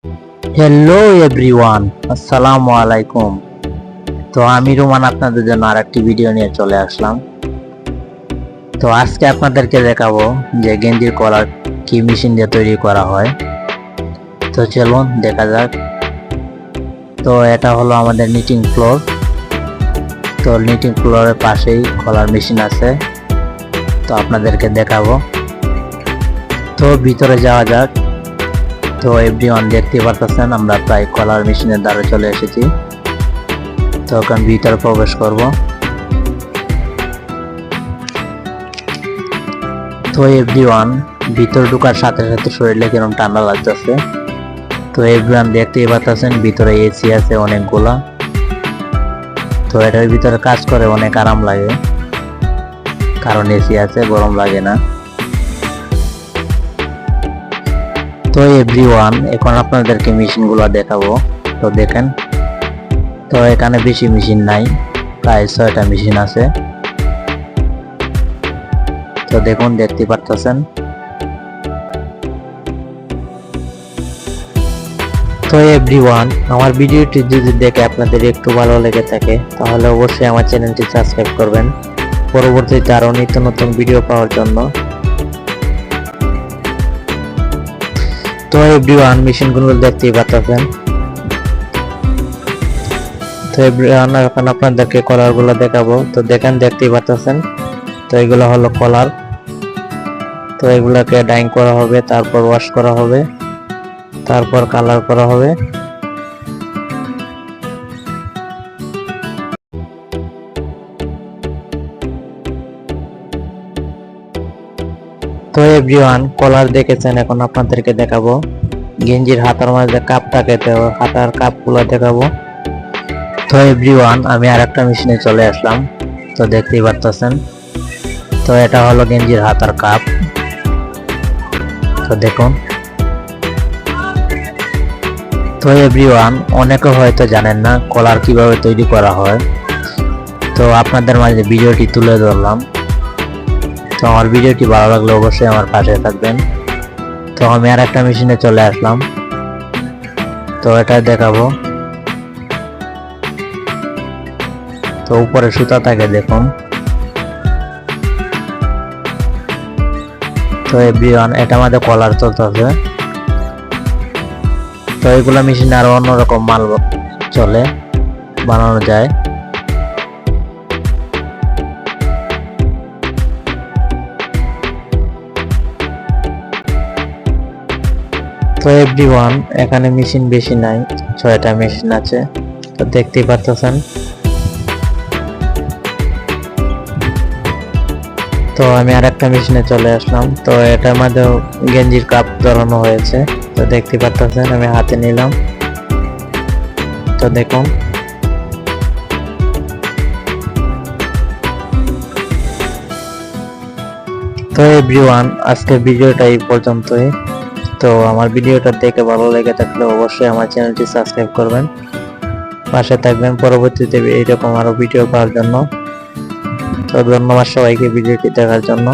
Hello everyone, আসসালামু আলাইকুম। তো আমি রোমান আপনাদের জন্য আরেকটি ভিডিও নিয়ে চলে আসলাম। তো আজকে আপনাদেরকে দেখাবো যে গেঞ্জির কলার কি মেশিন দিয়ে তৈরি করা হয়। তো চলুন দেখা যাক। তো এটা হলো আমাদের নিটিং ফ্লোর। তো নিটিং ফ্লোরের পাশেই কলার মেশিন আছে, তো আপনাদেরকে দেখাবো। তো ভিতরে যাওয়া যাক। তো এভরিওয়ান দেখতে পারতেছেন আমরা প্রায় কলার মেশিনের দ্বারা চলে এসেছি। তো এখন ভিতরে প্রবেশ করব। তো এভরিওয়ান ভিতরে ঢোকার সাথে সাথে শরীরে কিরকম ঠান্ডা লাগতেছে। তো এভরিওয়ান দেখতেই পাচ্ছেন ভিতরে এসি আছে অনেকগুলা। তো এটার ভিতরে কাজ করে অনেক আরাম লাগে, কারণ এসি আছে, গরম লাগে না। তো এভরিওয়ান এখন আপনাদেরকে মেশিনগুলো দেখাবো। তো দেখেন, তো এখানে বেশি মেশিন নাই, প্রায় 6টা মেশিন আছে। তো দেখুন, দেখতে পারতেছেন। তো এভরিওয়ান আমার ভিডিওটি যদি দেখে আপনাদের একটু ভালো লেগে থাকে তাহলে অবশ্যই আমার চ্যানেলটি সাবস্ক্রাইব করবেন পরবর্তীতে আরো নিত্য নতুন ভিডিও পাওয়ার জন্য। তো এভরিওয়ান মেশিনগুলো দেখতেই পাচ্ছেন। তো এভরিওয়ান এখন আপনাদেরকে কলারগুলো দেখাবো। তো দেখেন, দেখতেই পাচ্ছেন। তো এগুলো হলো কলার। তো এগুলোকে ডাইং করা হবে, তারপর ওয়াশ করা হবে, তারপর কালার করা হবে। তো এভরিওয়ান কলার দেখেছেন, এখন আপনাদেরকে দেখাবো গেঞ্জির হাতার মাঝে কাপ থাকে, তো হাতার কাপগুলো দেখাবো। তো এভরিওয়ান আমি আরেকটা মেশিনে চলে আসলাম। তো দেখতেই পারতেছেন। তো এটা হলো গেঞ্জির হাতার কাপ। তো দেখুন। তো এভরিওয়ান অনেকে হয়তো জানেন না কলার কিভাবে তৈরি করা হয়, তো আপনাদের মাঝে ভিডিওটি তুলে ধরলাম। তো আমার ভিডিওটি ভালো লাগলে অবশ্যই আমার পাশে থাকবেন। তো আমি আর একটা মেশিনে চলে আসলাম। তো এটা দেখাবো। তো উপরে সুতা থাকে, দেখুন। তো এভরিওয়ান এটা আমাদের কলার চলতেছে। তো এগুলা মেশিনে আরো অন্যরকম মাল চলে, বানানো যায়। তো এভরিওয়ান এখানে মেশিন বেশি নাই, 6টা মেশিন আছে। তো দেখতেই পাচ্ছেন। তো আমি আর একটা মেশিনে চলে আসলাম। তো এটার মধ্যে গেঞ্জির কাপ ধরানো হয়েছে। তো দেখতে পাচ্ছেন, আমি হাতে নিলাম। তো দেখুন। তো এভরিওয়ান আজকে ভিডিওটা এই পর্যন্তই। তো আমার ভিডিওটা দেখে ভালো লেগে থাকলে অবশ্যই আমার চ্যানেলটি সাবস্ক্রাইব করবেন, পাশে থাকবেন পরবর্তীতে এইরকম আরো ভিডিও পাওয়ার জন্য। তো ধন্যবাদ সবাইকে ভিডিওটি দেখার জন্য।